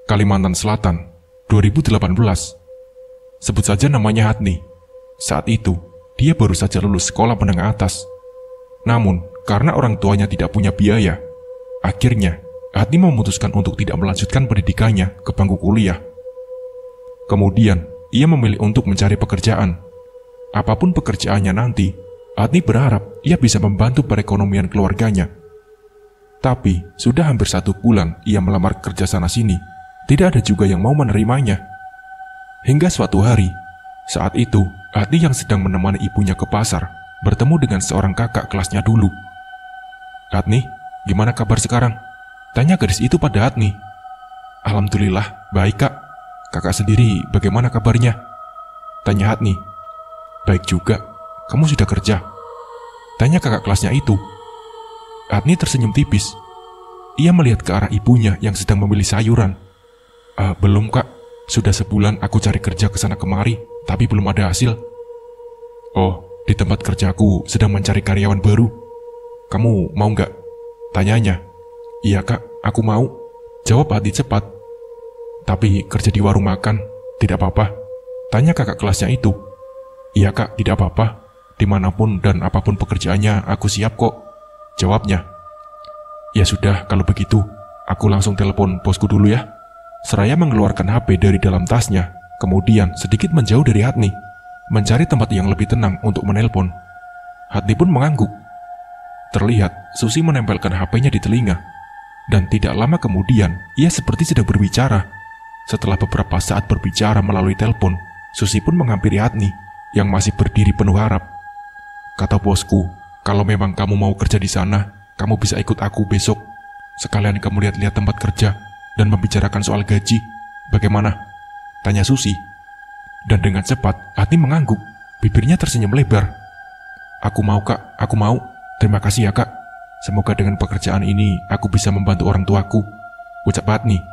Kalimantan Selatan, 2018. Sebut saja namanya Hatni. Saat itu, dia baru saja lulus sekolah menengah atas. Namun, karena orang tuanya tidak punya biaya, akhirnya Hatni memutuskan untuk tidak melanjutkan pendidikannya ke bangku kuliah. Kemudian, ia memilih untuk mencari pekerjaan. Apapun pekerjaannya nanti, Hatni berharap ia bisa membantu perekonomian keluarganya. Tapi, sudah hampir 1 bulan ia melamar kerja sana-sini. Tidak ada juga yang mau menerimanya. Hingga suatu hari, saat itu Hatni yang sedang menemani ibunya ke pasar bertemu dengan seorang kakak kelasnya dulu. "Hatni, gimana kabar sekarang?" tanya gadis itu pada Hatni. "Alhamdulillah, baik kak. Kakak sendiri bagaimana kabarnya?" tanya Hatni. "Baik juga. Kamu sudah kerja?" tanya kakak kelasnya itu. Hatni tersenyum tipis. Ia melihat ke arah ibunya yang sedang memilih sayuran. Belum kak, sudah sebulan aku cari kerja ke sana kemari, tapi belum ada hasil." "Oh, di tempat kerjaku sedang mencari karyawan baru. Kamu mau nggak?" tanyanya. "Iya kak, aku mau," jawab Hatni cepat. "Tapi kerja di warung makan, tidak apa-apa?" tanya kakak kelasnya itu. "Iya kak, tidak apa-apa. Dimanapun dan apapun pekerjaannya aku siap kok," jawabnya. "Ya sudah, kalau begitu, aku langsung telepon bosku dulu ya." Seraya mengeluarkan HP dari dalam tasnya, kemudian sedikit menjauh dari Hatni, mencari tempat yang lebih tenang untuk menelpon. Hatni pun mengangguk. Terlihat Susi menempelkan HP-nya di telinga, dan tidak lama kemudian ia seperti sedang berbicara. Setelah beberapa saat berbicara melalui telepon, Susi pun menghampiri Hatni yang masih berdiri penuh harap. "Kata bosku, kalau memang kamu mau kerja di sana, kamu bisa ikut aku besok. Sekalian kamu lihat-lihat tempat kerja dan membicarakan soal gaji. Bagaimana?" tanya Susi. Dan dengan cepat Hatni mengangguk, bibirnya tersenyum lebar. "Aku mau kak, aku mau. Terima kasih ya kak. Semoga dengan pekerjaan ini aku bisa membantu orang tuaku," ucap Hatni.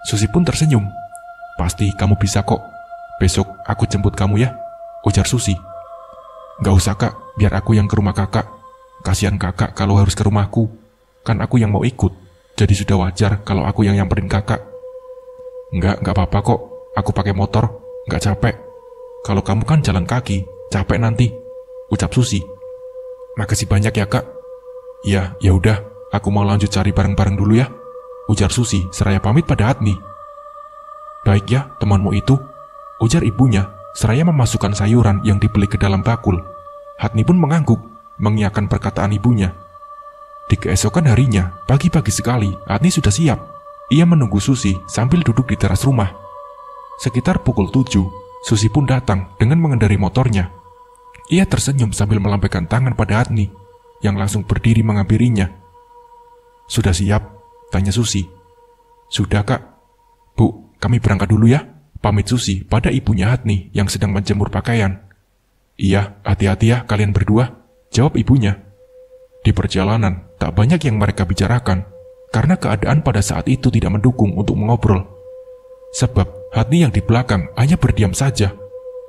Susi pun tersenyum. "Pasti kamu bisa kok. Besok aku jemput kamu ya," ujar Susi. "Gak usah kak, biar aku yang ke rumah kakak. Kasihan kakak kalau harus ke rumahku. Kan aku yang mau ikut. Jadi sudah wajar kalau aku yang nyamperin kakak." Enggak apa-apa kok. Aku pakai motor, nggak capek. Kalau kamu kan jalan kaki, capek nanti," ucap Susi. "Makasih banyak ya kak." Ya udah, aku mau lanjut cari barang-barang dulu ya," ujar Susi seraya pamit pada Hatni. "Baik ya, temanmu itu," ujar ibunya seraya memasukkan sayuran yang dibeli ke dalam bakul. Hatni pun mengangguk, mengiyakan perkataan ibunya. Di keesokan harinya, pagi-pagi sekali, Hatni sudah siap. Ia menunggu Susi sambil duduk di teras rumah. Sekitar pukul 7, Susi pun datang dengan mengendarai motornya. Ia tersenyum sambil melambaikan tangan pada Hatni, yang langsung berdiri menghampirinya. "Sudah siap?" tanya Susi. "Sudah kak." "Bu, kami berangkat dulu ya," pamit Susi pada ibunya Hatni yang sedang menjemur pakaian. "Iya, hati-hati ya kalian berdua," jawab ibunya. Di perjalanan, tak banyak yang mereka bicarakan, karena keadaan pada saat itu tidak mendukung untuk mengobrol. Sebab Hatni yang di belakang hanya berdiam saja,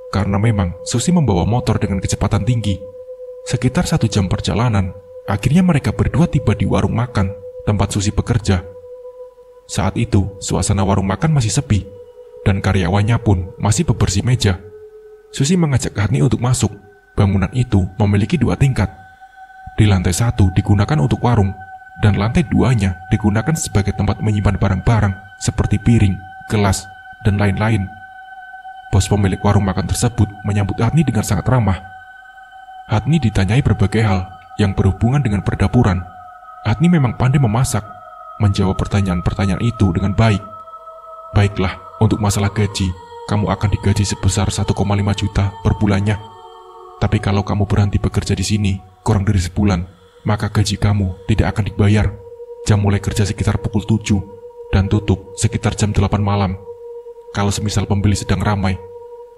karena memang Susi membawa motor dengan kecepatan tinggi. Sekitar 1 jam perjalanan, akhirnya mereka berdua tiba di warung makan, tempat Susi bekerja. Saat itu, suasana warung makan masih sepi, dan karyawannya pun masih bebersih meja. Susi mengajak Hatni untuk masuk. Bangunan itu memiliki 2 tingkat. Di lantai 1 digunakan untuk warung, dan lantai 2-nya digunakan sebagai tempat menyimpan barang-barang seperti piring, gelas, dan lain-lain. Bos pemilik warung makan tersebut menyambut Hatni dengan sangat ramah. Hatni ditanyai berbagai hal yang berhubungan dengan perdapuran. Hatni memang pandai memasak, menjawab pertanyaan-pertanyaan itu dengan baik. "Baiklah, untuk masalah gaji, kamu akan digaji sebesar 1,5 juta per bulannya. Tapi kalau kamu berhenti bekerja di sini kurang dari sebulan, maka gaji kamu tidak akan dibayar. Jam mulai kerja sekitar pukul 7 dan tutup sekitar jam 8 malam. Kalau semisal pembeli sedang ramai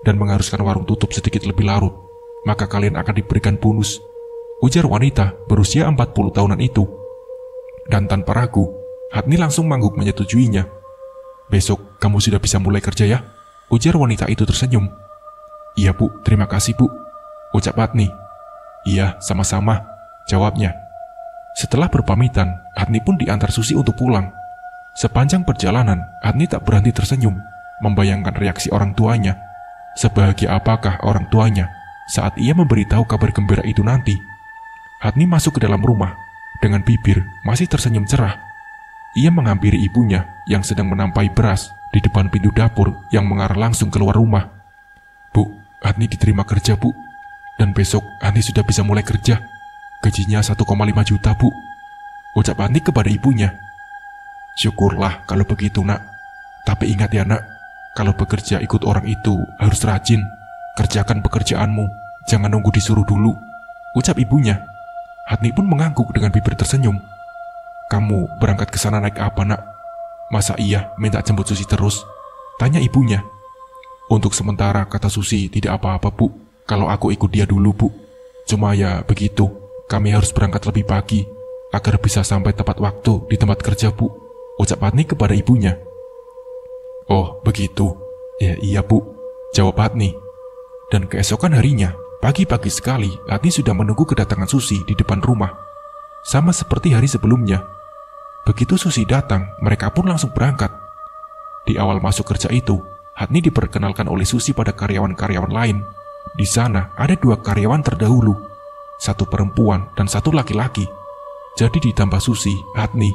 dan mengharuskan warung tutup sedikit lebih larut, maka kalian akan diberikan bonus," ujar wanita berusia 40 tahunan itu. Dan tanpa ragu, Hatni langsung mengangguk menyetujuinya. "Besok kamu sudah bisa mulai kerja ya," ujar wanita itu tersenyum. "Iya bu, terima kasih bu," ucap Hatni. "Iya, sama-sama," jawabnya. Setelah berpamitan, Hatni pun diantar Susi untuk pulang. Sepanjang perjalanan, Hatni tak berhenti tersenyum, membayangkan reaksi orang tuanya. Sebahagia apakah orang tuanya saat ia memberitahu kabar gembira itu nanti? Hatni masuk ke dalam rumah, dengan bibir masih tersenyum cerah. Ia menghampiri ibunya yang sedang menampai beras di depan pintu dapur yang mengarah langsung keluar rumah. "Bu, Hatni diterima kerja, Bu. Dan besok Hatni sudah bisa mulai kerja. Gajinya 1,5 juta, Bu," ucap Hatni kepada ibunya. "Syukurlah kalau begitu, Nak. Tapi ingat ya, Nak, kalau bekerja ikut orang itu harus rajin. Kerjakan pekerjaanmu, jangan nunggu disuruh dulu," ucap ibunya. Hatni pun mengangguk dengan bibir tersenyum. "Kamu berangkat ke sana naik apa, Nak? Masa iya minta jemput Susi terus?" tanya ibunya. "Untuk sementara," kata Susi, "tidak apa-apa, Bu. Kalau aku ikut dia dulu, Bu. Cuma ya begitu, kami harus berangkat lebih pagi agar bisa sampai tepat waktu di tempat kerja, Bu," ucap Hatni kepada ibunya. "Oh, begitu. Ya iya, Bu," jawab Hatni. Dan keesokan harinya, pagi-pagi sekali, Hatni sudah menunggu kedatangan Susi di depan rumah. Sama seperti hari sebelumnya. Begitu Susi datang, mereka pun langsung berangkat. Di awal masuk kerja itu, Hatni diperkenalkan oleh Susi pada karyawan-karyawan lain. Di sana ada 2 karyawan terdahulu, 1 perempuan dan 1 laki-laki. Jadi ditambah Susi, Hatni,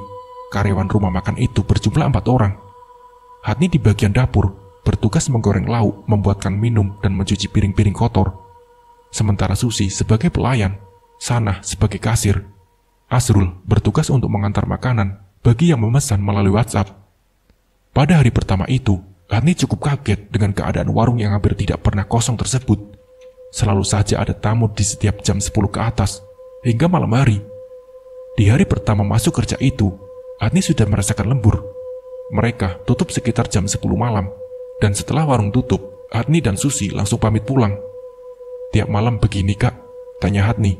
karyawan rumah makan itu berjumlah 4 orang. Hatni di bagian dapur, bertugas menggoreng lauk, membuatkan minum, dan mencuci piring-piring kotor. Sementara Susi sebagai pelayan, Sanah sebagai kasir, Asrul bertugas untuk mengantar makanan bagi yang memesan melalui WhatsApp. Pada hari pertama itu, Hatni cukup kaget dengan keadaan warung yang hampir tidak pernah kosong tersebut. Selalu saja ada tamu di setiap jam 10 ke atas, hingga malam hari. Di hari pertama masuk kerja itu, Hatni sudah merasakan lembur. Mereka tutup sekitar jam 10 malam, dan setelah warung tutup, Hatni dan Susi langsung pamit pulang. "Tiap malam begini, Kak?" tanya Hatni.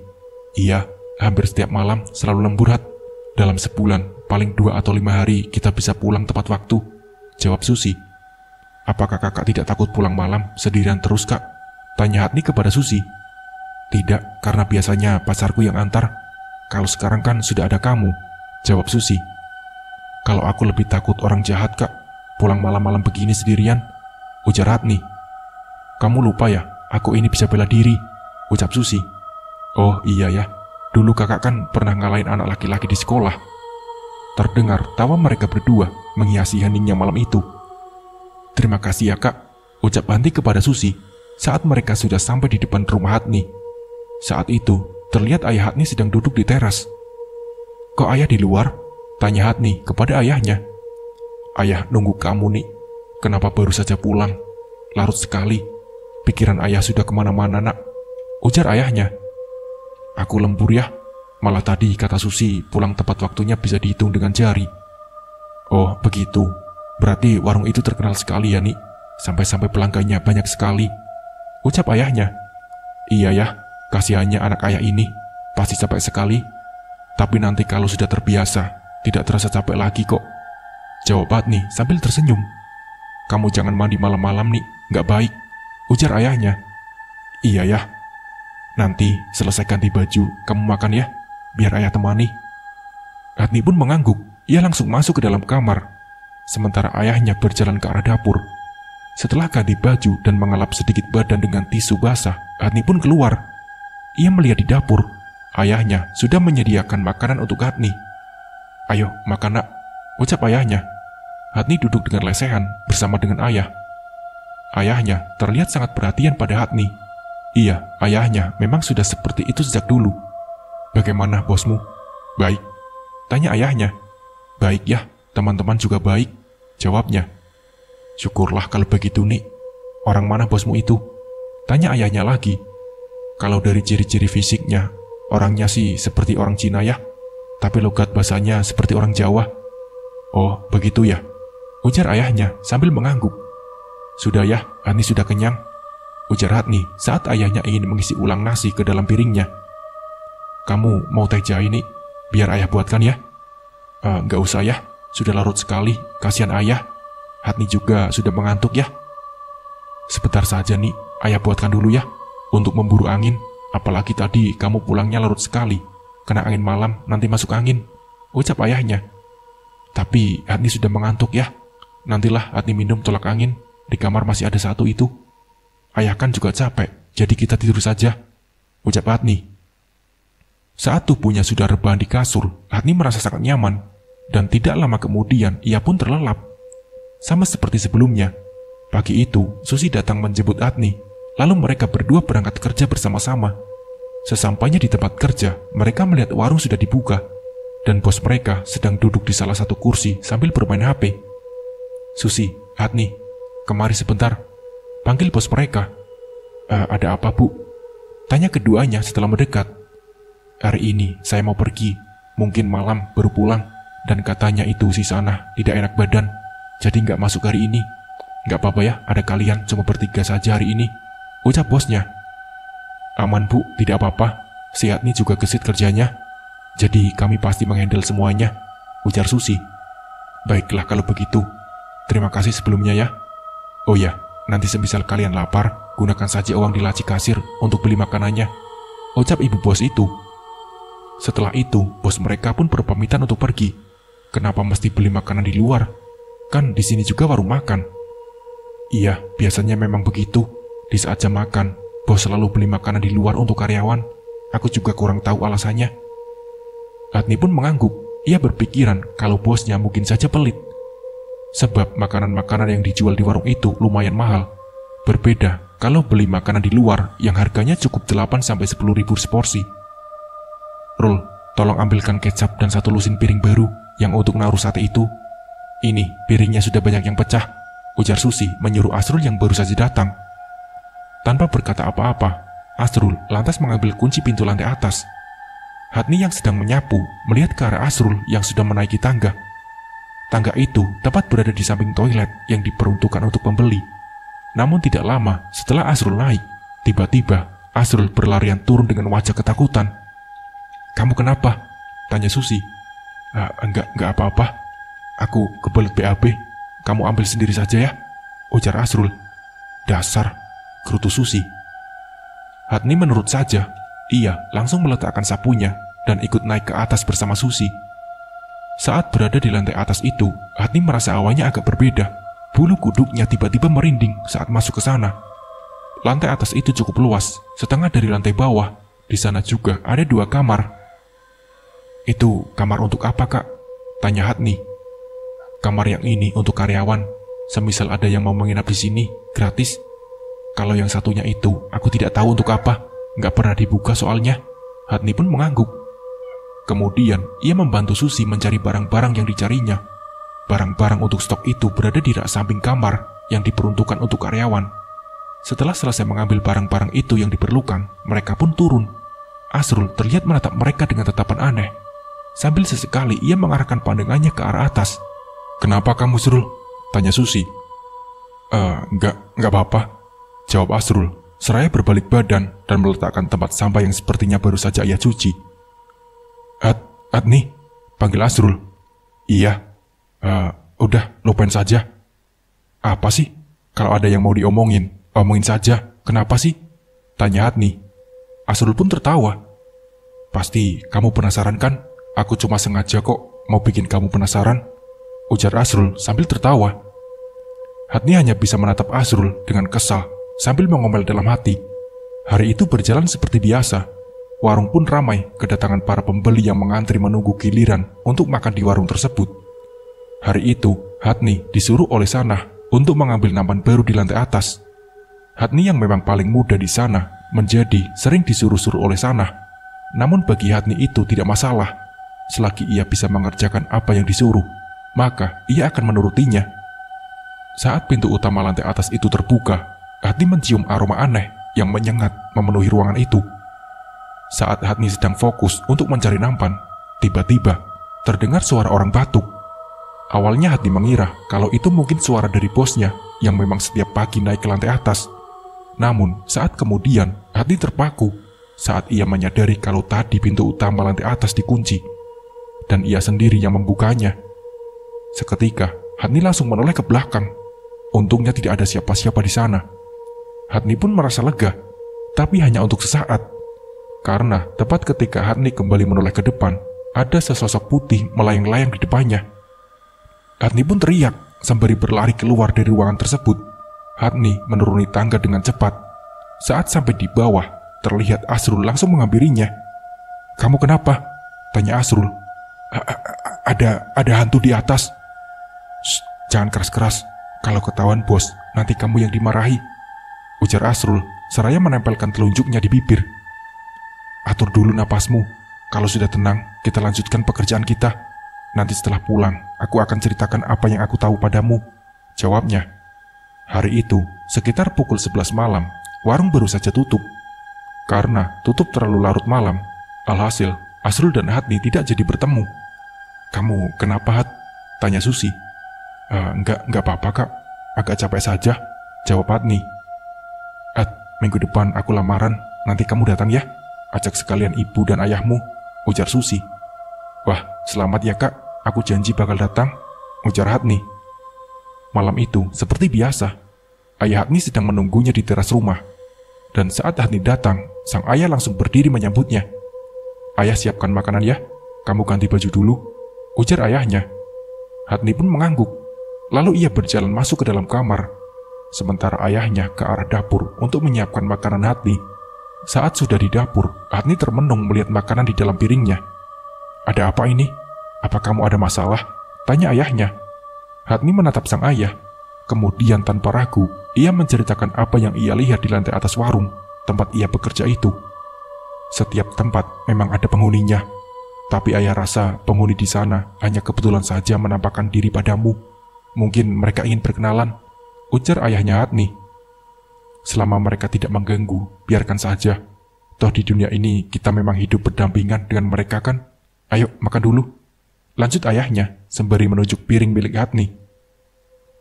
"Iya, hampir setiap malam selalu lembur, Hat. Dalam sebulan, paling 2 atau 5 hari kita bisa pulang tepat waktu," jawab Susi. "Apakah kakak tidak takut pulang malam sendirian terus, Kak?" tanya Hatni kepada Susi. "Tidak, karena biasanya pacarku yang antar. Kalau sekarang kan sudah ada kamu," jawab Susi. "Kalau aku lebih takut orang jahat, Kak, pulang malam-malam begini sendirian," ujar Hatni. "Kamu lupa ya, aku ini bisa bela diri," ucap Susi. "Oh iya ya, dulu kakak kan pernah ngalahin anak laki-laki di sekolah." Terdengar tawa mereka berdua menghiasi heningnya malam itu. "Terima kasih ya, Kak," ucap Hatni kepada Susi saat mereka sudah sampai di depan rumah Hatni. Saat itu, terlihat ayah Hatni sedang duduk di teras. "Kok ayah di luar?" tanya Hatni kepada ayahnya. "Ayah nunggu kamu nih. Kenapa baru saja pulang? Larut sekali. Pikiran ayah sudah kemana-mana, Nak," ujar ayahnya. "Aku lembur ya. Malah tadi kata Susi pulang tepat waktunya bisa dihitung dengan jari." "Oh begitu. Berarti warung itu terkenal sekali ya, Nik. Sampai-sampai pelanggannya banyak sekali," ucap ayahnya. "Iya ya, kasihannya anak ayah ini. Pasti capek sekali. Tapi nanti kalau sudah terbiasa, tidak terasa capek lagi kok," jawab Hatni sambil tersenyum. "Kamu jangan mandi malam-malam, Nik. Nggak baik," ujar ayahnya. "Iya ya. Nanti selesai ganti baju, kamu makan ya, biar ayah temani." Hatni pun mengangguk. Ia langsung masuk ke dalam kamar, sementara ayahnya berjalan ke arah dapur. Setelah ganti baju dan mengelap sedikit badan dengan tisu basah, Hatni pun keluar. Ia melihat di dapur, ayahnya sudah menyediakan makanan untuk Hatni. "Ayo makan, Nak," ucap ayahnya. Hatni duduk dengan lesehan bersama dengan ayah. Ayahnya terlihat sangat perhatian pada Hatni. Iya, ayahnya memang sudah seperti itu sejak dulu. "Bagaimana bosmu?" "Baik," tanya ayahnya. "Baik ya, teman-teman juga baik," jawabnya. "Syukurlah kalau begitu, Nik. Orang mana bosmu itu?" tanya ayahnya lagi. "Kalau dari ciri-ciri fisiknya, orangnya sih seperti orang Cina ya, tapi logat bahasanya seperti orang Jawa." "Oh, begitu ya," ujar ayahnya sambil mengangguk. "Sudah ya, Hatni sudah kenyang," ujar Hatni saat ayahnya ingin mengisi ulang nasi ke dalam piringnya. "Kamu mau teh jahe, Nik? Biar ayah buatkan ya." Nggak usah ya, sudah larut sekali, kasihan ayah. Hatni juga sudah mengantuk ya." "Sebentar saja, Nik, ayah buatkan dulu ya, untuk memburu angin. Apalagi tadi kamu pulangnya larut sekali, kena angin malam nanti masuk angin," ucap ayahnya. Tapi Hatni sudah mengantuk ya. Nantilah Hatni minum tolak angin. Di kamar masih ada satu itu. Ayah kan juga capek, jadi kita tidur saja, ucap Hatni. Saat tubuhnya sudah rebahan di kasur, Hatni merasa sangat nyaman. Dan tidak lama kemudian ia pun terlelap. Sama seperti sebelumnya, pagi itu Susi datang menjemput Hatni. Lalu mereka berdua berangkat kerja bersama-sama. Sesampainya di tempat kerja, mereka melihat warung sudah dibuka. Dan bos mereka sedang duduk di salah satu kursi sambil bermain HP. Susi, Hatni, kemari sebentar, panggil bos mereka. Ada apa, Bu? Tanya keduanya setelah mendekat. Hari ini saya mau pergi, mungkin malam baru pulang. Dan katanya itu si Sana tidak enak badan, jadi nggak masuk hari ini. Nggak apa-apa ya, ada kalian cuma bertiga saja hari ini, ucap bosnya. Aman Bu, tidak apa-apa. Si Hatni juga gesit kerjanya, jadi kami pasti menghandle semuanya, ujar Susi. Baiklah kalau begitu. Terima kasih sebelumnya ya. Oh ya, nanti semisal kalian lapar, gunakan saja uang di laci kasir untuk beli makanannya, ucap ibu bos itu. Setelah itu, bos mereka pun berpamitan untuk pergi. Kenapa mesti beli makanan di luar? Kan di sini juga warung makan. Iya, biasanya memang begitu. Di saat jam makan, bos selalu beli makanan di luar untuk karyawan. Aku juga kurang tahu alasannya. Hatni pun mengangguk. Ia berpikiran kalau bosnya mungkin saja pelit. Sebab makanan-makanan yang dijual di warung itu lumayan mahal. Berbeda kalau beli makanan di luar yang harganya cukup 8-10 ribu seporsi. Rul, tolong ambilkan kecap dan satu lusin piring baru yang untuk naruh sate itu. Ini, piringnya sudah banyak yang pecah, ujar Susi menyuruh Asrul yang baru saja datang. Tanpa berkata apa-apa, Asrul lantas mengambil kunci pintu lantai atas. Hatni yang sedang menyapu melihat ke arah Asrul yang sudah menaiki tangga. Tangga itu tepat berada di samping toilet yang diperuntukkan untuk pembeli. Namun tidak lama setelah Asrul naik, tiba-tiba Asrul berlarian turun dengan wajah ketakutan. Kamu kenapa? Tanya Susi. Enggak apa-apa. Aku kebelet BAB. Kamu ambil sendiri saja ya, ujar Asrul. Dasar, gerutu Susi. Hatni menurut saja. Ia langsung meletakkan sapunya dan ikut naik ke atas bersama Susi. Saat berada di lantai atas itu, Hatni merasa awalnya agak berbeda. Bulu kuduknya tiba-tiba merinding saat masuk ke sana. Lantai atas itu cukup luas, setengah dari lantai bawah. Di sana juga ada 2 kamar. Itu kamar untuk apa, Kak? Tanya Hatni. Kamar yang ini untuk karyawan. Semisal ada yang mau menginap di sini, gratis. Kalau yang satunya itu, aku tidak tahu untuk apa. Nggak pernah dibuka soalnya. Hatni pun mengangguk. Kemudian, ia membantu Susi mencari barang-barang yang dicarinya. Barang-barang untuk stok itu berada di rak samping kamar yang diperuntukkan untuk karyawan. Setelah selesai mengambil barang-barang itu yang diperlukan, mereka pun turun. Asrul terlihat menatap mereka dengan tatapan aneh. Sambil sesekali ia mengarahkan pandangannya ke arah atas. Kenapa kamu, Asrul? Tanya Susi. Enggak apa-apa, jawab Asrul, seraya berbalik badan dan meletakkan tempat sampah yang sepertinya baru saja ia cuci. Hatni, panggil Asrul. Iya. Udah, lupain saja. Apa sih? Kalau ada yang mau diomongin, omongin saja. Kenapa sih? Tanya Hatni. Asrul pun tertawa. Pasti kamu penasaran kan? Aku cuma sengaja kok mau bikin kamu penasaran, ujar Asrul sambil tertawa. Hatni hanya bisa menatap Asrul dengan kesal sambil mengomel dalam hati. Hari itu berjalan seperti biasa. Warung pun ramai kedatangan para pembeli yang mengantri menunggu giliran untuk makan di warung tersebut. Hari itu, Hatni disuruh oleh Sana untuk mengambil nampan baru di lantai atas. Hatni yang memang paling muda di sana menjadi sering disuruh-suruh oleh Sana. Namun bagi Hatni itu tidak masalah. Selagi ia bisa mengerjakan apa yang disuruh, maka ia akan menurutinya. Saat pintu utama lantai atas itu terbuka, Hatni mencium aroma aneh yang menyengat memenuhi ruangan itu. Saat Hatni sedang fokus untuk mencari nampan, tiba-tiba terdengar suara orang batuk. Awalnya Hatni mengira kalau itu mungkin suara dari bosnya yang memang setiap pagi naik ke lantai atas. Namun saat kemudian Hatni terpaku saat ia menyadari kalau tadi pintu utama lantai atas dikunci dan ia sendiri yang membukanya. Seketika Hatni langsung menoleh ke belakang. Untungnya tidak ada siapa-siapa di sana. Hatni pun merasa lega, tapi hanya untuk sesaat. Karena tepat ketika Hatni kembali menoleh ke depan, ada sesosok putih melayang-layang di depannya. Hatni pun teriak sembari berlari keluar dari ruangan tersebut. Hatni menuruni tangga dengan cepat. Saat sampai di bawah, terlihat Asrul langsung menghampirinya. "Kamu kenapa?" tanya Asrul. Ada hantu di atas." "Shh, jangan keras-keras. Kalau ketahuan bos, nanti kamu yang dimarahi," ujar Asrul seraya menempelkan telunjuknya di bibir. "Atur dulu napasmu. Kalau sudah tenang, kita lanjutkan pekerjaan kita. Nanti setelah pulang, aku akan ceritakan apa yang aku tahu padamu," jawabnya. Hari itu, sekitar pukul 11 malam, warung baru saja tutup. Karena tutup terlalu larut malam, alhasil Asrul dan Hatni tidak jadi bertemu. "Kamu kenapa, Hat?" tanya Susi. Enggak apa-apa, Kak. Agak capek saja," jawab Hatni. "Hat, minggu depan aku lamaran, nanti kamu datang ya. Ajak sekalian ibu dan ayahmu," ujar Susi. "Wah, selamat ya, Kak. Aku janji bakal datang," ujar Hatni. Malam itu, seperti biasa, ayah Hatni sedang menunggunya di teras rumah. Dan saat Hatni datang, sang ayah langsung berdiri menyambutnya. "Ayah, siapkan makanan ya. Kamu ganti baju dulu," ujar ayahnya. Hatni pun mengangguk. Lalu ia berjalan masuk ke dalam kamar. Sementara ayahnya ke arah dapur untuk menyiapkan makanan Hatni. Saat sudah di dapur, Hatni termenung melihat makanan di dalam piringnya. "Ada apa ini? Apa kamu ada masalah?" tanya ayahnya. Hatni menatap sang ayah. Kemudian tanpa ragu, ia menceritakan apa yang ia lihat di lantai atas warung, tempat ia bekerja itu. Setiap tempat memang ada penghuninya. Tapi ayah rasa penghuni di sana hanya kebetulan saja menampakkan diri padamu. Mungkin mereka ingin berkenalan, ujar ayahnya Hatni. "Selama mereka tidak mengganggu, biarkan saja. Toh di dunia ini kita memang hidup berdampingan dengan mereka kan? Ayo makan dulu," lanjut ayahnya sembari menunjuk piring milik Hatni.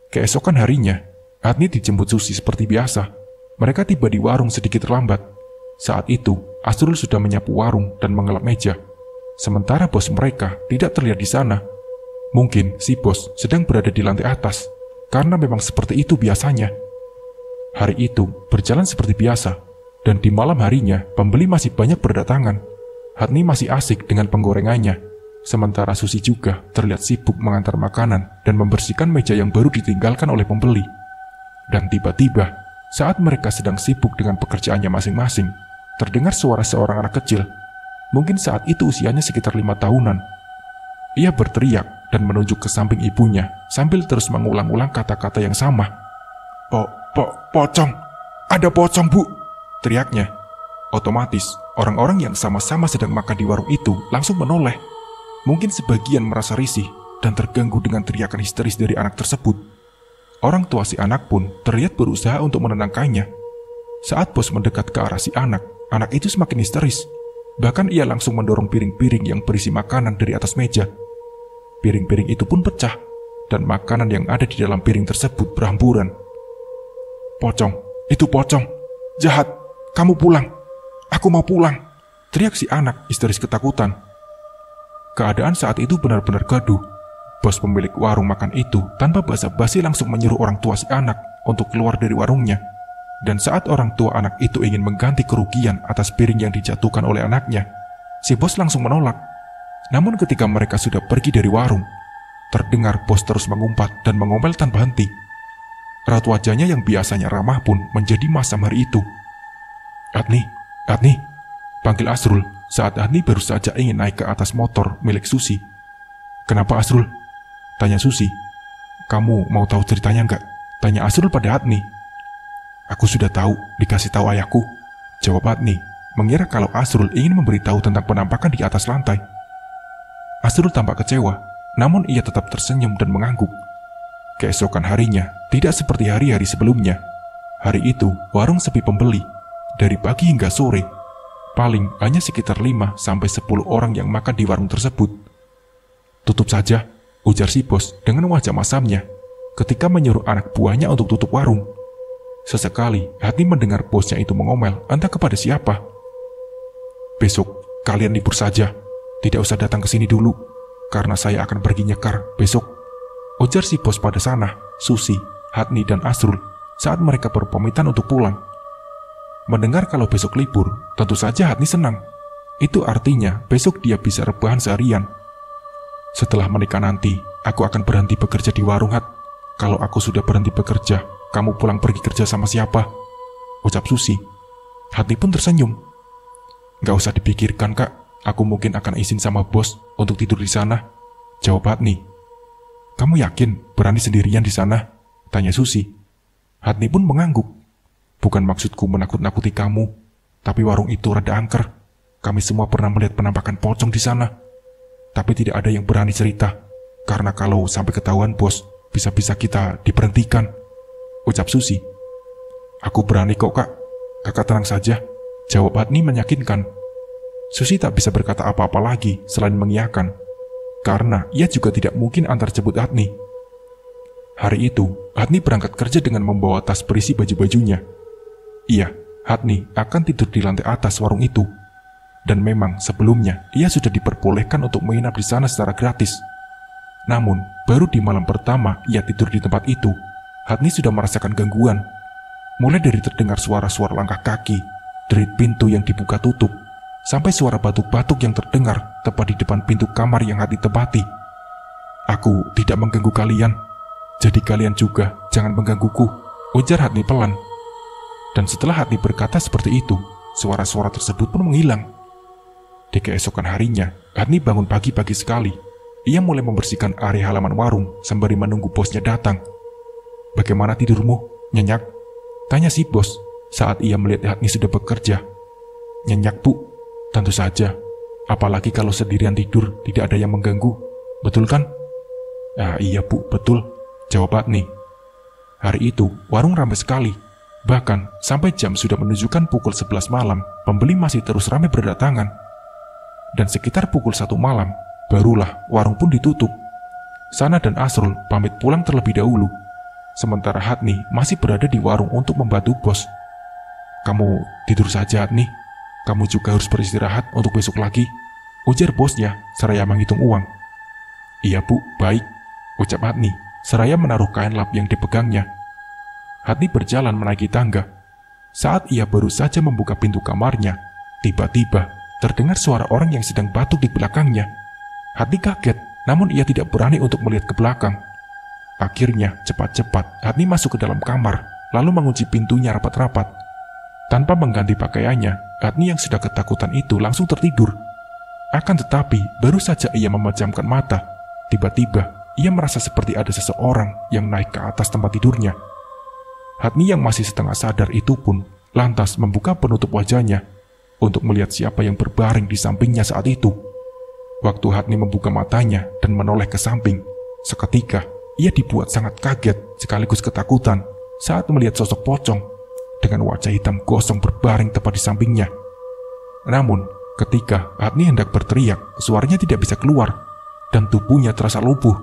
Keesokan harinya, Hatni dijemput Susi seperti biasa. Mereka tiba di warung sedikit terlambat. Saat itu, Asrul sudah menyapu warung dan mengelap meja. Sementara bos mereka tidak terlihat di sana. Mungkin si bos sedang berada di lantai atas, karena memang seperti itu biasanya. Hari itu berjalan seperti biasa, dan di malam harinya pembeli masih banyak berdatangan. Hatni masih asik dengan penggorengannya. Sementara Susi juga terlihat sibuk mengantar makanan dan membersihkan meja yang baru ditinggalkan oleh pembeli. Dan tiba-tiba, saat mereka sedang sibuk dengan pekerjaannya masing-masing, terdengar suara seorang anak kecil. Mungkin saat itu usianya sekitar 5 tahunan. Ia berteriak dan menunjuk ke samping ibunya sambil terus mengulang-ulang kata-kata yang sama. Pocong! Ada pocong, Bu!" teriaknya. Otomatis, orang-orang yang sama-sama sedang makan di warung itu langsung menoleh. Mungkin sebagian merasa risih dan terganggu dengan teriakan histeris dari anak tersebut. Orang tua si anak pun terlihat berusaha untuk menenangkannya. Saat bos mendekat ke arah si anak itu semakin histeris. Bahkan ia langsung mendorong piring-piring yang berisi makanan dari atas meja. Piring-piring itu pun pecah, dan makanan yang ada di dalam piring tersebut berhamburan. "Pocong, itu pocong! Jahat! Kamu pulang! Aku mau pulang!" teriak si anak histeris ketakutan. Keadaan saat itu benar-benar gaduh. Bos pemilik warung makan itu tanpa basa-basi langsung menyuruh orang tua si anak untuk keluar dari warungnya. Dan saat orang tua anak itu ingin mengganti kerugian atas piring yang dijatuhkan oleh anaknya, si bos langsung menolak. Namun ketika mereka sudah pergi dari warung, terdengar bos terus mengumpat dan mengomel tanpa henti. Raut wajahnya yang biasanya ramah pun menjadi masam hari itu. Hatni, panggil Asrul saat Hatni baru saja ingin naik ke atas motor milik Susi. "Kenapa, Asrul?" tanya Susi. "Kamu mau tahu ceritanya enggak?" tanya Asrul pada Hatni. "Aku sudah tahu, dikasih tahu ayahku," jawab Hatni, mengira kalau Asrul ingin memberitahu tentang penampakan di atas lantai. Asrul tampak kecewa, namun ia tetap tersenyum dan mengangguk. Keesokan harinya, tidak seperti hari-hari sebelumnya. Hari itu, warung sepi pembeli. Dari pagi hingga sore, paling hanya sekitar 5-10 orang yang makan di warung tersebut. "Tutup saja," ujar si bos dengan wajah masamnya ketika menyuruh anak buahnya untuk tutup warung. Sesekali, Hatni mendengar bosnya itu mengomel entah kepada siapa. "Besok, kalian libur saja. Tidak usah datang ke sini dulu, karena saya akan pergi nyekar besok," ujar si bos pada Sanah, Susi, Hatni, dan Asrul saat mereka berpamitan untuk pulang. Mendengar kalau besok libur, tentu saja Hatni senang. Itu artinya besok dia bisa rebahan seharian. Setelah menikah nanti, Aku akan berhenti bekerja di warung, Hat. Kalau aku sudah berhenti bekerja, kamu pulang pergi kerja sama siapa? Ucap Susi. Hatni pun tersenyum. Gak usah dipikirkan, Kak. Aku mungkin akan izin sama bos untuk tidur di sana. Jawab Hatni. Kamu yakin berani sendirian di sana? Tanya Susi. Hatni pun mengangguk. Bukan maksudku menakut-nakuti kamu, tapi warung itu rada angker. Kami semua pernah melihat penampakan pocong di sana. Tapi tidak ada yang berani cerita, karena kalau sampai ketahuan bos, bisa-bisa kita diberhentikan. Ucap Susi. Aku berani kok, Kak. Kakak tenang saja. Jawab Hatni meyakinkan. Susi tak bisa berkata apa-apa lagi selain mengiyakan, karena ia juga tidak mungkin antar jemput Hatni. Hari itu, Hatni berangkat kerja dengan membawa tas berisi baju-bajunya. Iya, Hatni akan tidur di lantai atas warung itu. Dan memang sebelumnya ia sudah diperbolehkan untuk menginap di sana secara gratis. Namun, baru di malam pertama ia tidur di tempat itu, Hatni sudah merasakan gangguan. Mulai dari terdengar suara-suara langkah kaki, derit pintu yang dibuka tutup, sampai suara batuk-batuk yang terdengar tepat di depan pintu kamar yang Hatni tempati. Aku tidak mengganggu kalian, jadi kalian juga jangan menggangguku, ujar Hatni pelan. Dan setelah Hatni berkata seperti itu, suara-suara tersebut pun menghilang. Di keesokan harinya, Hatni bangun pagi-pagi sekali. Ia mulai membersihkan area halaman warung sembari menunggu bosnya datang. Bagaimana tidurmu, Nyenyak? Tanya si bos saat ia melihat Hatni sudah bekerja. Nyenyak, Bu. Tentu saja. Apalagi kalau sendirian tidur tidak ada yang mengganggu. Betul kan? Iya, Bu, betul. Jawab Hatni. Hari itu, warung ramai sekali. Bahkan, sampai jam sudah menunjukkan pukul 11 malam, pembeli masih terus ramai berdatangan. Dan sekitar pukul 1 malam, barulah warung pun ditutup. Sana dan Asrul pamit pulang terlebih dahulu. Sementara Hatni masih berada di warung untuk membantu bos. Kamu tidur saja, Hatni. Kamu juga harus beristirahat untuk besok lagi, ujar bosnya seraya menghitung uang. Iya, Bu, baik, ucap Hatni seraya menaruh kain lap yang dipegangnya. Hatni berjalan menaiki tangga. Saat ia baru saja membuka pintu kamarnya, tiba-tiba terdengar suara orang yang sedang batuk di belakangnya. Hatni kaget, namun ia tidak berani untuk melihat ke belakang. Akhirnya, cepat-cepat Hatni masuk ke dalam kamar, lalu mengunci pintunya rapat-rapat. Tanpa mengganti pakaiannya, Hatni yang sudah ketakutan itu langsung tertidur. Akan tetapi, baru saja ia memejamkan mata, tiba-tiba ia merasa seperti ada seseorang yang naik ke atas tempat tidurnya. Hatni yang masih setengah sadar itu pun lantas membuka penutup wajahnya untuk melihat siapa yang berbaring di sampingnya saat itu. Waktu Hatni membuka matanya dan menoleh ke samping, seketika ia dibuat sangat kaget sekaligus ketakutan saat melihat sosok pocong dengan wajah hitam gosong berbaring tepat di sampingnya. Namun, ketika Hatni hendak berteriak, suaranya tidak bisa keluar dan tubuhnya terasa lumpuh.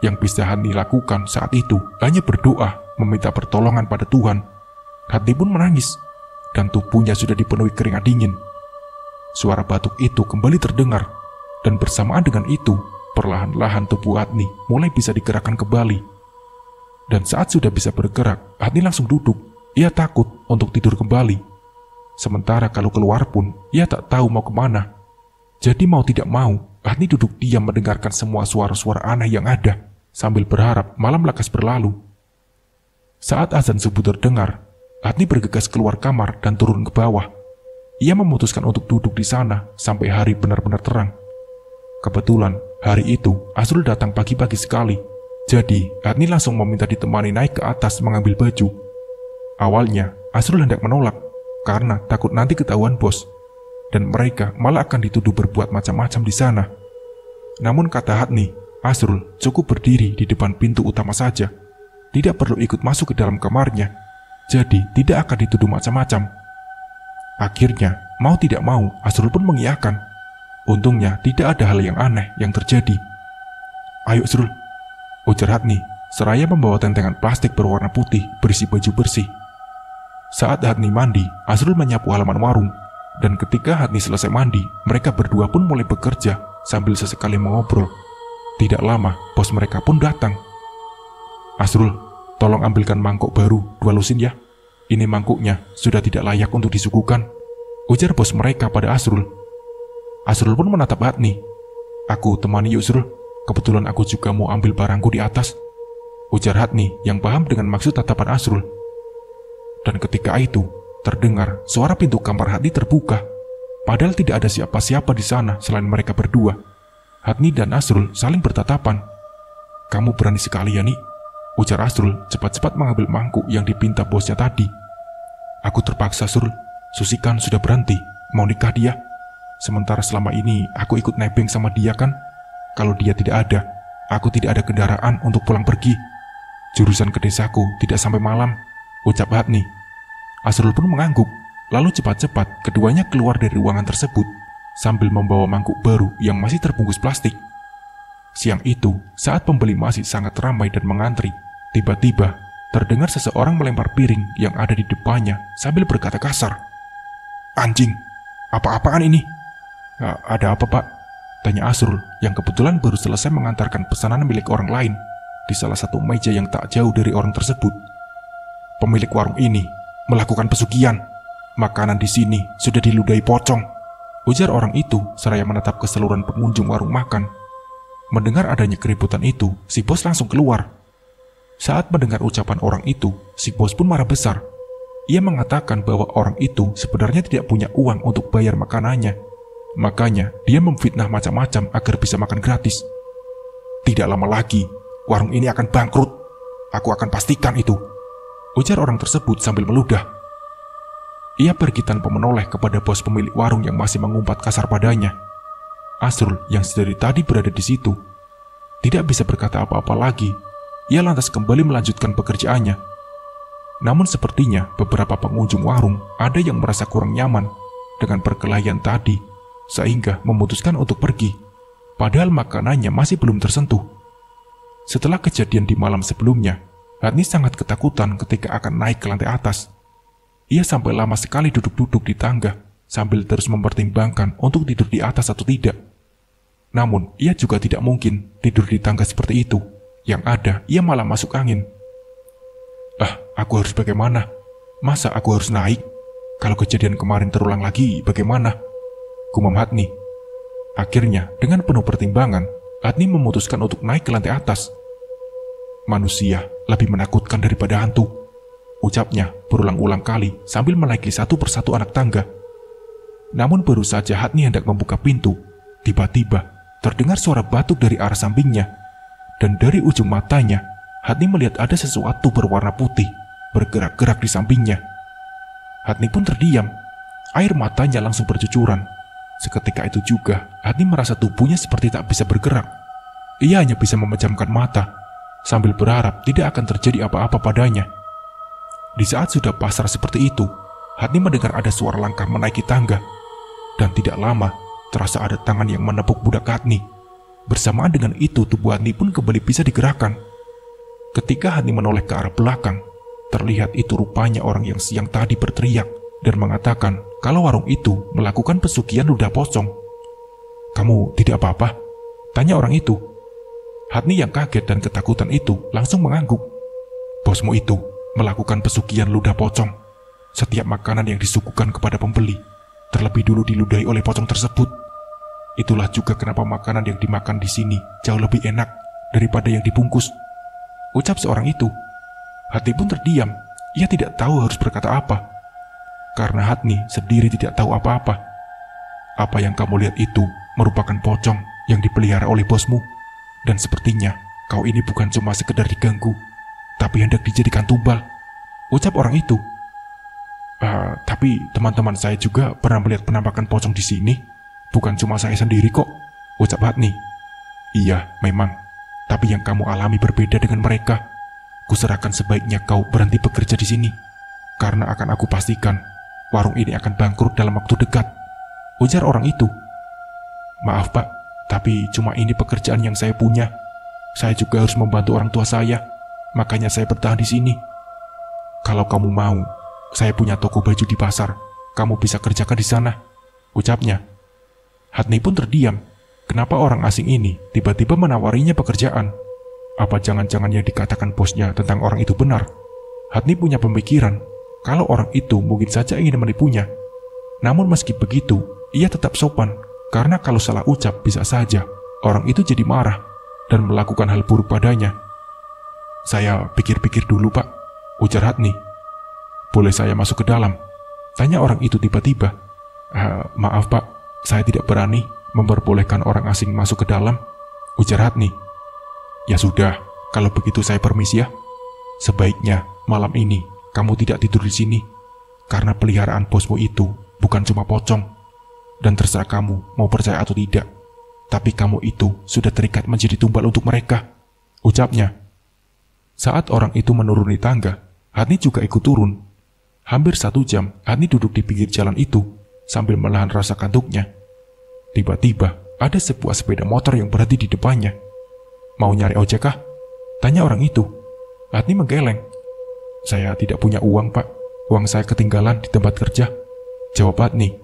Yang bisa Hatni lakukan saat itu hanya berdoa meminta pertolongan pada Tuhan. Hatni pun menangis dan tubuhnya sudah dipenuhi keringat dingin. Suara batuk itu kembali terdengar dan bersamaan dengan itu perlahan-lahan tubuh Hatni mulai bisa digerakkan kembali. Dan saat sudah bisa bergerak, Hatni langsung duduk. Ia takut untuk tidur kembali. Sementara kalau keluar pun ia tak tahu mau kemana. Jadi mau tidak mau, Hatni duduk diam mendengarkan semua suara-suara aneh yang ada sambil berharap malam lekas berlalu. Saat azan subuh terdengar, Hatni bergegas keluar kamar dan turun ke bawah. Ia memutuskan untuk duduk di sana sampai hari benar-benar terang. Kebetulan hari itu Asrul datang pagi-pagi sekali. Jadi Hatni langsung meminta ditemani naik ke atas mengambil baju. Awalnya Asrul hendak menolak karena takut nanti ketahuan bos dan mereka malah akan dituduh berbuat macam-macam di sana. Namun kata Hatni, Asrul cukup berdiri di depan pintu utama saja. Tidak perlu ikut masuk ke dalam kamarnya, jadi tidak akan dituduh macam-macam. Akhirnya, mau tidak mau, Asrul pun mengiyakan. Untungnya tidak ada hal yang aneh yang terjadi. Ayo Asrul, ujar Hatni, seraya membawa tentengan plastik berwarna putih berisi baju bersih. Saat Hatni mandi, Asrul menyapu halaman warung, dan ketika Hatni selesai mandi, mereka berdua pun mulai bekerja sambil sesekali mengobrol. Tidak lama, bos mereka pun datang. Asrul, tolong ambilkan mangkok baru 2 lusin ya. Ini mangkuknya sudah tidak layak untuk disuguhkan, ujar bos mereka pada Asrul. Asrul pun menatap Hatni. Aku temani yuk Asrul, kebetulan aku juga mau ambil barangku di atas, ujar Hatni yang paham dengan maksud tatapan Asrul. Dan ketika itu, terdengar suara pintu kamar Hatni terbuka. Padahal tidak ada siapa-siapa di sana selain mereka berdua. Hatni dan Asrul saling bertatapan. "Kamu berani sekali ya, Ni," ujar Asrul cepat-cepat mengambil mangkuk yang dipinta bosnya tadi. "Aku terpaksa, Surul. Susi kan sudah berhenti, mau nikah dia. Sementara selama ini aku ikut nebeng sama dia kan. Kalau dia tidak ada, aku tidak ada kendaraan untuk pulang pergi. Jurusan ke desaku tidak sampai malam," ucap Hatni. Asrul pun mengangguk. Lalu cepat-cepat keduanya keluar dari ruangan tersebut sambil membawa mangkuk baru yang masih terbungkus plastik. Siang itu, saat pembeli masih sangat ramai dan mengantri, tiba-tiba terdengar seseorang melempar piring yang ada di depannya sambil berkata kasar, "Anjing, apa-apaan ini?" "Ada apa, Pak?" tanya Asrul yang kebetulan baru selesai mengantarkan pesanan milik orang lain di salah satu meja yang tak jauh dari orang tersebut. "Pemilik warung ini melakukan pesugihan. Makanan di sini sudah diludahi pocong," ujar orang itu seraya menatap keseluruhan pengunjung warung makan. Mendengar adanya keributan itu, si bos langsung keluar. Saat mendengar ucapan orang itu, si bos pun marah besar. Ia mengatakan bahwa orang itu sebenarnya tidak punya uang untuk bayar makanannya. Makanya dia memfitnah macam-macam agar bisa makan gratis. "Tidak lama lagi, warung ini akan bangkrut. Aku akan pastikan itu," ujar orang tersebut sambil meludah. Ia pergi tanpa menoleh kepada bos pemilik warung yang masih mengumpat kasar padanya. Asrul yang sedari tadi berada di situ tidak bisa berkata apa-apa lagi. Ia lantas kembali melanjutkan pekerjaannya. Namun sepertinya beberapa pengunjung warung ada yang merasa kurang nyaman dengan perkelahian tadi, sehingga memutuskan untuk pergi, padahal makanannya masih belum tersentuh. Setelah kejadian di malam sebelumnya, Hatni sangat ketakutan ketika akan naik ke lantai atas. Ia sampai lama sekali duduk-duduk di tangga sambil terus mempertimbangkan untuk tidur di atas atau tidak. Namun, ia juga tidak mungkin tidur di tangga seperti itu. Yang ada, ia malah masuk angin. Aku harus bagaimana? Masa aku harus naik? Kalau kejadian kemarin terulang lagi, bagaimana?" gumam Hatni. Akhirnya, dengan penuh pertimbangan, Hatni memutuskan untuk naik ke lantai atas. "Manusia lebih menakutkan daripada hantu," ucapnya berulang-ulang kali sambil menaiki satu persatu anak tangga. Namun baru saja Hatni hendak membuka pintu, tiba-tiba terdengar suara batuk dari arah sampingnya. Dan dari ujung matanya, Hatni melihat ada sesuatu berwarna putih bergerak-gerak di sampingnya. Hatni pun terdiam, air matanya langsung bercucuran. Seketika itu juga, Hatni merasa tubuhnya seperti tak bisa bergerak. Ia hanya bisa memejamkan mata, sambil berharap tidak akan terjadi apa-apa padanya. Di saat sudah pasrah seperti itu, Hatni mendengar ada suara langkah menaiki tangga. Dan tidak lama, terasa ada tangan yang menepuk budak Hatni. Bersamaan dengan itu, tubuh Hatni pun kembali bisa digerakkan. Ketika Hatni menoleh ke arah belakang, terlihat itu rupanya orang yang siang tadi berteriak dan mengatakan kalau warung itu melakukan pesugihan ludah pocong. "Kamu tidak apa-apa?" tanya orang itu. Hatni yang kaget dan ketakutan itu langsung mengangguk. "Bosmu itu melakukan pesugihan ludah pocong. Setiap makanan yang disuguhkan kepada pembeli terlebih dulu diludahi oleh pocong tersebut. Itulah juga kenapa makanan yang dimakan di sini jauh lebih enak daripada yang dibungkus," ucap seorang itu. Hatni pun terdiam. Ia tidak tahu harus berkata apa, karena Hatni sendiri tidak tahu apa-apa. "Apa yang kamu lihat itu merupakan pocong yang dipelihara oleh bosmu, dan sepertinya kau ini bukan cuma sekedar diganggu, tapi hendak dijadikan tumbal," ucap orang itu. Tapi teman-teman saya juga pernah melihat penampakan pocong di sini. Bukan cuma saya sendiri kok," ucap Hatni. "Iya, memang. Tapi yang kamu alami berbeda dengan mereka. Kuserahkan sebaiknya kau berhenti bekerja di sini, karena akan aku pastikan warung ini akan bangkrut dalam waktu dekat," ujar orang itu. "Maaf Pak, tapi cuma ini pekerjaan yang saya punya. Saya juga harus membantu orang tua saya, makanya saya bertahan di sini. Kalau kamu mau, saya punya toko baju di pasar. Kamu bisa kerjakan di sana," ucapnya. Hatni pun terdiam. Kenapa orang asing ini tiba-tiba menawarinya pekerjaan? Apa jangan-jangan yang dikatakan bosnya tentang orang itu benar? Hatni punya pemikiran kalau orang itu mungkin saja ingin menipunya. Namun meski begitu, ia tetap sopan, karena kalau salah ucap bisa saja orang itu jadi marah. dan melakukan hal buruk padanya. "Saya pikir-pikir dulu, Pak," ujar Hatni. "Boleh saya masuk ke dalam?" tanya orang itu tiba-tiba. Maaf Pak, saya tidak berani memperbolehkan orang asing masuk ke dalam," ujar Hatni. "Ya sudah, kalau begitu saya permisi ya. Sebaiknya malam ini kamu tidak tidur di sini, karena peliharaan bosmu itu bukan cuma pocong. Dan terserah kamu mau percaya atau tidak, tapi kamu itu sudah terikat menjadi tumbal untuk mereka," ucapnya. Saat orang itu menuruni tangga, Hatni juga ikut turun. Hampir 1 jam, Hatni duduk di pinggir jalan itu sambil menahan rasa kantuknya. Tiba-tiba, ada sebuah sepeda motor yang berhenti di depannya. "Mau nyari ojek kah?" tanya orang itu. Hatni menggeleng. "Saya tidak punya uang, Pak. Uang saya ketinggalan di tempat kerja," jawab Hatni.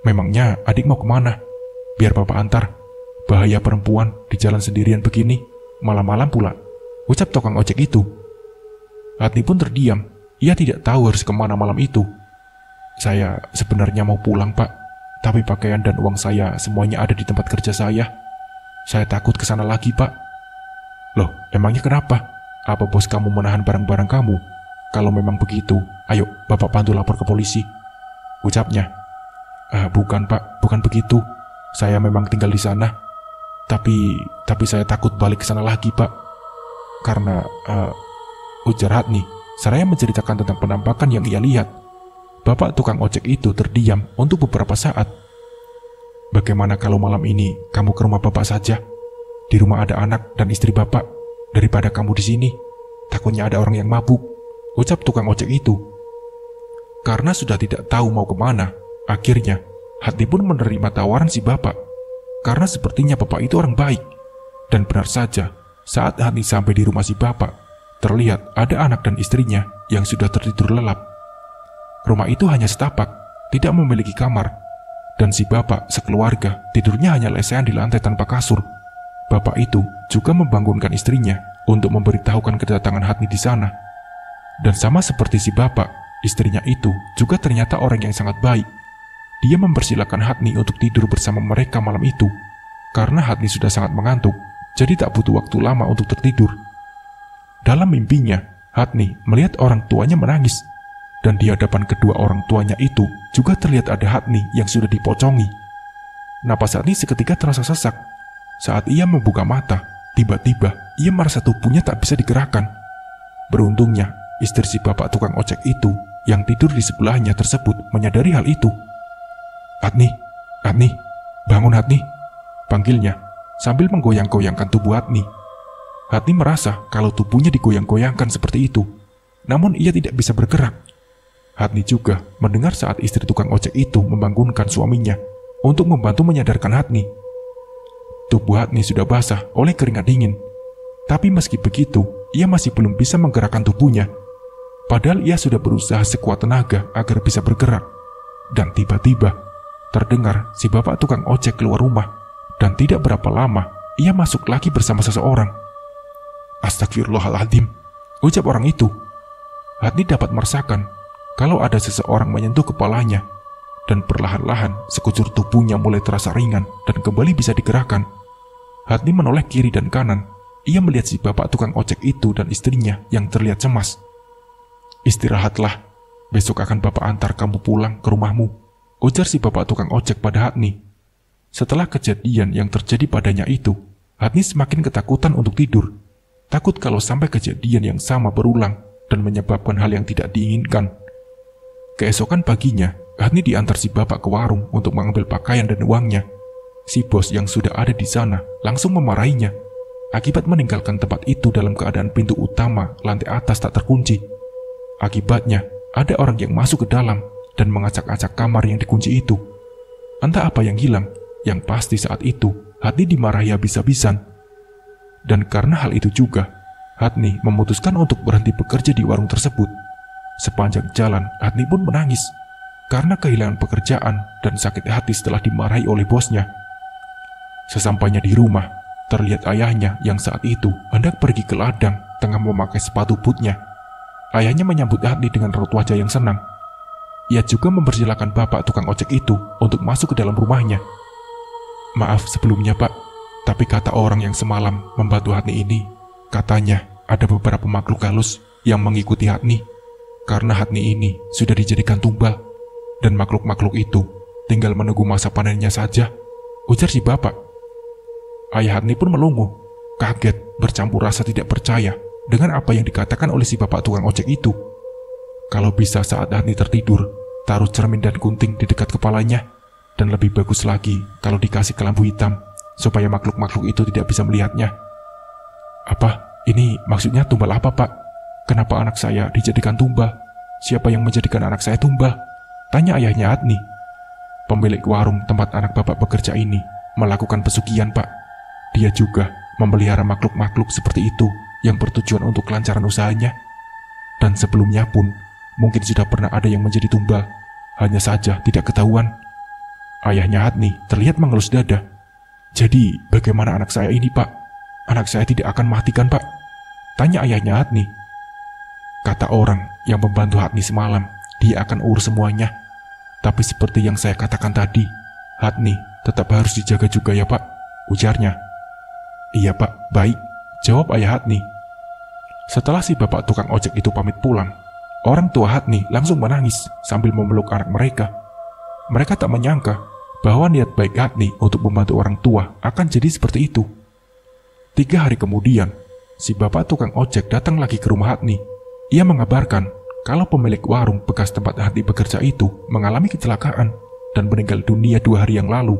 "Memangnya adik mau kemana? Biar Bapak antar. Bahaya perempuan di jalan sendirian begini, malam-malam pula," ucap tukang ojek itu. Hatni pun terdiam. Ia tidak tahu harus kemana malam itu. "Saya sebenarnya mau pulang, Pak. Tapi pakaian dan uang saya semuanya ada di tempat kerja saya. Saya takut ke sana lagi, Pak." "Loh, emangnya kenapa? Apa bos kamu menahan barang-barang kamu? Kalau memang begitu, ayo Bapak bantu lapor ke polisi," ucapnya. Bukan, Pak. Bukan begitu. Saya memang tinggal di sana. Tapi saya takut balik ke sana lagi, Pak. Karena, ujar Hatni, seraya menceritakan tentang penampakan yang ia lihat. Bapak tukang ojek itu terdiam untuk beberapa saat. "Bagaimana kalau malam ini kamu ke rumah Bapak saja? Di rumah ada anak dan istri Bapak. Daripada kamu di sini, takutnya ada orang yang mabuk," ucap tukang ojek itu. Karena sudah tidak tahu mau kemana, akhirnya Hatni pun menerima tawaran si bapak. Karena sepertinya bapak itu orang baik. Dan benar saja, saat Hatni sampai di rumah si bapak, terlihat ada anak dan istrinya yang sudah tertidur lelap. Rumah itu hanya setapak, tidak memiliki kamar, dan si bapak sekeluarga tidurnya hanya lesehan di lantai tanpa kasur. Bapak itu juga membangunkan istrinya untuk memberitahukan kedatangan Hatni di sana. Dan sama seperti si bapak, istrinya itu juga ternyata orang yang sangat baik. Dia mempersilahkan Hatni untuk tidur bersama mereka malam itu. Karena Hatni sudah sangat mengantuk, jadi tak butuh waktu lama untuk tertidur. Dalam mimpinya, Hatni melihat orang tuanya menangis. Dan di hadapan kedua orang tuanya itu juga terlihat ada Hatni yang sudah dipocongi. Napas Hatni seketika terasa sesak. Saat ia membuka mata, tiba-tiba ia merasa tubuhnya tak bisa digerakkan. Beruntungnya, istri si bapak tukang ojek itu yang tidur di sebelahnya tersebut menyadari hal itu. "Hatni, Hatni, bangun Hatni," panggilnya sambil menggoyang-goyangkan tubuh Hatni. Hatni merasa kalau tubuhnya digoyang-goyangkan seperti itu, namun ia tidak bisa bergerak. Hatni juga mendengar saat istri tukang ojek itu membangunkan suaminya untuk membantu menyadarkan Hatni. Tubuh Hatni sudah basah oleh keringat dingin, tapi meski begitu, ia masih belum bisa menggerakkan tubuhnya. Padahal ia sudah berusaha sekuat tenaga agar bisa bergerak. Dan tiba-tiba, terdengar si bapak tukang ojek keluar rumah, dan tidak berapa lama, ia masuk lagi bersama seseorang. "Astagfirullahaladzim," ucap orang itu. Hatni dapat merasakan kalau ada seseorang menyentuh kepalanya, dan perlahan-lahan sekujur tubuhnya mulai terasa ringan dan kembali bisa digerakkan. Hatni menoleh kiri dan kanan. Ia melihat si bapak tukang ojek itu dan istrinya yang terlihat cemas. "Istirahatlah, besok akan Bapak antar kamu pulang ke rumahmu," ujar si bapak tukang ojek pada Hatni. Setelah kejadian yang terjadi padanya itu, Hatni semakin ketakutan untuk tidur. Takut kalau sampai kejadian yang sama berulang dan menyebabkan hal yang tidak diinginkan. Keesokan paginya, Hatni diantar si bapak ke warung untuk mengambil pakaian dan uangnya. Si bos yang sudah ada di sana langsung memarahinya akibat meninggalkan tempat itu dalam keadaan pintu utama lantai atas tak terkunci. Akibatnya, ada orang yang masuk ke dalam dan mengacak-acak kamar yang dikunci itu. Entah apa yang hilang, yang pasti saat itu Hatni dimarahi habis-habisan. Dan karena hal itu juga, Hatni memutuskan untuk berhenti bekerja di warung tersebut. Sepanjang jalan, Hatni pun menangis karena kehilangan pekerjaan dan sakit hati setelah dimarahi oleh bosnya. Sesampainya di rumah, terlihat ayahnya yang saat itu hendak pergi ke ladang tengah memakai sepatu bootnya. Ayahnya menyambut Hatni dengan raut wajah yang senang. Ia juga mempersilahkan bapak tukang ojek itu untuk masuk ke dalam rumahnya. "Maaf sebelumnya Pak, Tapi kata orang yang semalam membantu Hatni ini, katanya ada beberapa makhluk halus yang mengikuti Hatni, karena Hatni ini sudah dijadikan tumbal, dan makhluk-makhluk itu tinggal menunggu masa panennya saja, ujar si bapak. Ayah Hatni pun melongo, kaget bercampur rasa tidak percaya dengan apa yang dikatakan oleh si bapak tukang ojek itu. Kalau bisa saat Hatni tertidur, taruh cermin dan gunting di dekat kepalanya, dan lebih bagus lagi kalau dikasih kelambu hitam, supaya makhluk-makhluk itu tidak bisa melihatnya. Apa? Ini maksudnya tumbal apa, Pak? Kenapa anak saya dijadikan tumbal? Siapa yang menjadikan anak saya tumbal? Tanya ayahnya Hatni. Pemilik warung tempat anak bapak bekerja ini melakukan pesugihan, Pak. Dia juga memelihara makhluk-makhluk seperti itu yang bertujuan untuk kelancaran usahanya. Dan sebelumnya pun mungkin sudah pernah ada yang menjadi tumbal, hanya saja tidak ketahuan. Ayahnya Hatni terlihat mengelus dada. Jadi bagaimana anak saya ini, Pak? Anak saya tidak akan mati kan, Pak? Tanya ayahnya Hatni. Kata orang yang membantu Hatni semalam, dia akan urus semuanya. Tapi seperti yang saya katakan tadi, Hatni tetap harus dijaga juga ya, Pak, ujarnya. Iya, Pak, baik, jawab ayah Hatni. Setelah si bapak tukang ojek itu pamit pulang, orang tua Hatni langsung menangis sambil memeluk anak mereka. Mereka tak menyangka bahwa niat baik Hatni untuk membantu orang tua akan jadi seperti itu. 3 hari kemudian, si bapak tukang ojek datang lagi ke rumah Hatni. Ia mengabarkan kalau pemilik warung bekas tempat Hatni bekerja itu mengalami kecelakaan dan meninggal dunia 2 hari yang lalu.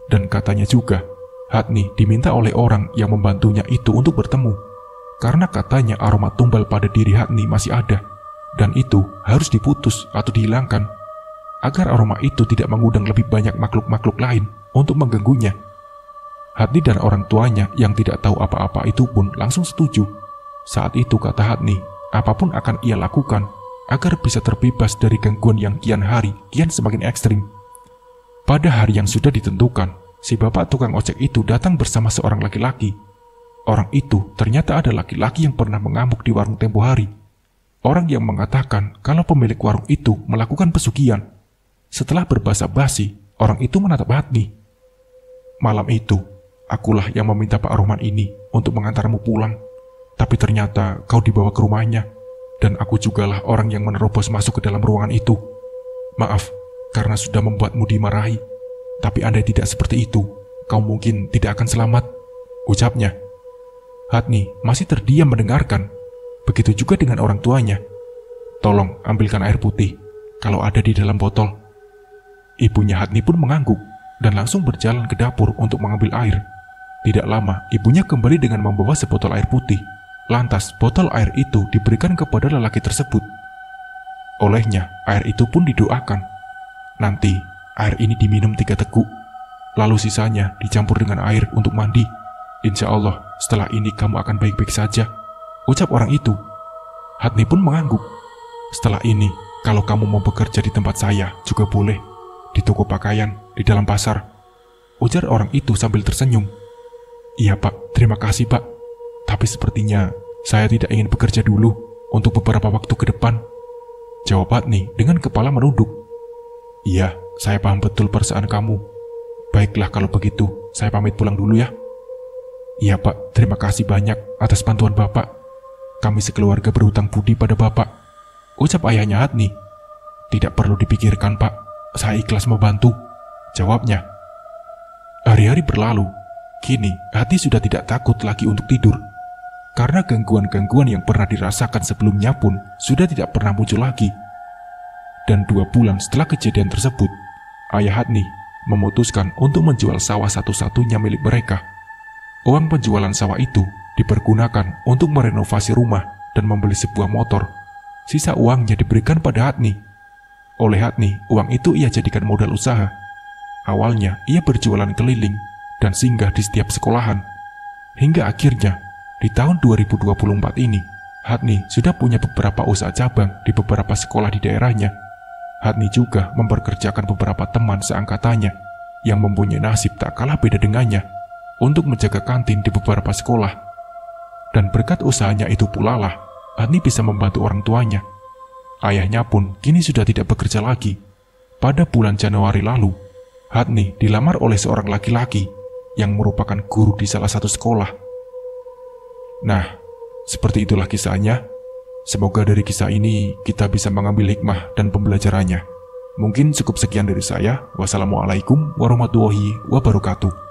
Dan katanya juga, Hatni diminta oleh orang yang membantunya itu untuk bertemu, karena katanya aroma tumbal pada diri Hatni masih ada, dan itu harus diputus atau dihilangkan, agar aroma itu tidak mengundang lebih banyak makhluk-makhluk lain untuk mengganggunya. Hatni dan orang tuanya yang tidak tahu apa-apa itu pun langsung setuju. Saat itu kata Hatni, apapun akan ia lakukan agar bisa terbebas dari gangguan yang kian hari kian semakin ekstrim. Pada hari yang sudah ditentukan, si bapak tukang ojek itu datang bersama seorang laki-laki. Orang itu ternyata ada laki-laki yang pernah mengamuk di warung tempo hari. Orang yang mengatakan kalau pemilik warung itu melakukan pesugihan. Setelah berbasa basi, orang itu menatap Hatni. Malam itu, akulah yang meminta Pak Rohman ini untuk mengantarmu pulang. Tapi ternyata kau dibawa ke rumahnya, dan aku jugalah orang yang menerobos masuk ke dalam ruangan itu. Maaf, karena sudah membuatmu dimarahi. Tapi andai tidak seperti itu, kau mungkin tidak akan selamat, ucapnya. Hatni masih terdiam mendengarkan. Begitu juga dengan orang tuanya. Tolong ambilkan air putih, kalau ada di dalam botol. Ibunya Hatni pun mengangguk, dan langsung berjalan ke dapur untuk mengambil air. Tidak lama, ibunya kembali dengan membawa sebotol air putih. Lantas, botol air itu diberikan kepada lelaki tersebut. Olehnya, air itu pun didoakan. Nanti, air ini diminum 3 teguk, lalu sisanya dicampur dengan air untuk mandi. Insya Allah, setelah ini kamu akan baik-baik saja, ucap orang itu. Hatni pun mengangguk. Setelah ini, kalau kamu mau bekerja di tempat saya, juga boleh. Di toko pakaian, di dalam pasar, ujar orang itu sambil tersenyum. Iya, Pak, terima kasih, Pak. Tapi sepertinya saya tidak ingin bekerja dulu untuk beberapa waktu ke depan, jawab Hatni dengan kepala menunduk. Iya, saya paham betul perasaan kamu. Baiklah kalau begitu, saya pamit pulang dulu ya. Iya, Pak, terima kasih banyak atas bantuan Bapak. Kami sekeluarga berhutang budi pada Bapak, ucap ayahnya Hatni. Tidak perlu dipikirkan, Pak, saya ikhlas membantu, jawabnya. Hari-hari berlalu. Kini Hatni sudah tidak takut lagi untuk tidur, karena gangguan-gangguan yang pernah dirasakan sebelumnya pun sudah tidak pernah muncul lagi. Dan 2 bulan setelah kejadian tersebut, ayah Hatni memutuskan untuk menjual sawah satu-satunya milik mereka. Uang penjualan sawah itu dipergunakan untuk merenovasi rumah dan membeli sebuah motor. Sisa uangnya diberikan pada Hatni. Oleh Hatni, uang itu ia jadikan modal usaha. Awalnya ia berjualan keliling dan singgah di setiap sekolahan. Hingga akhirnya, di tahun 2024 ini, Hatni sudah punya beberapa usaha cabang di beberapa sekolah di daerahnya. Hatni juga memperkerjakan beberapa teman seangkatannya yang mempunyai nasib tak kalah beda dengannya untuk menjaga kantin di beberapa sekolah. Dan berkat usahanya itu pula lah, Hatni bisa membantu orang tuanya. Ayahnya pun kini sudah tidak bekerja lagi. Pada bulan Januari lalu, Hatni dilamar oleh seorang laki-laki yang merupakan guru di salah satu sekolah. Nah, seperti itulah kisahnya. Semoga dari kisah ini kita bisa mengambil hikmah dan pembelajarannya. Mungkin cukup sekian dari saya. Wassalamualaikum warahmatullahi wabarakatuh.